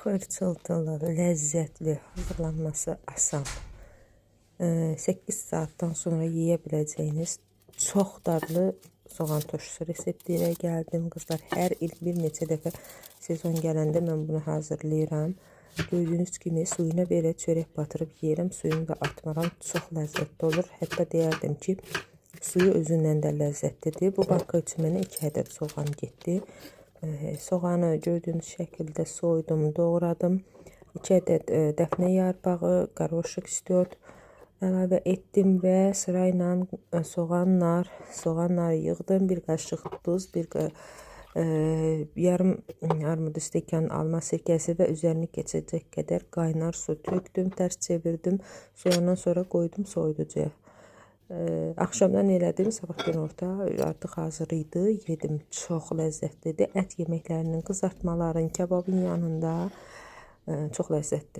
Xırçıltılı, ləzzətli, hazırlanması asan, 8 saatdən sonra yeyə biləcəyiniz çox dadlı soğan turşusu resepti ilə gəldim. Qızlar, hər il bir neçə dəfə sezon gələndə mən bunu hazırlayıram. Gördüyünüz kimi suyuna belə çörək batırıb yeyirəm. Suyunu da atmaram. Çox ləzzətli olur. Hətta deyərdim ki, suyu özündən də ləzzətlidir. Bu banka üçün mənə 2 ədəd soğan getdi. Soğanı gördüyünüz şəkildə soydum, doğradım. 2 ədəd dəfnə yarpağı, qaroşik istiot əlavə etdim və sırayla soğanları yığdım. Bir qaşıq duz, yarım armud stəkan alma sirkəsi və üzərini keçəcək qədər qaynar su tökdüm, tərs çevirdim. Soyandan sonra qoydum soyuducuya. Axşamdan elədim, sabah günorta artıq hazır idi. Yedim, çox ləzzətlidir. Ət yeməklərinin, qızartmaların, kababın yanında çox ləzzətli.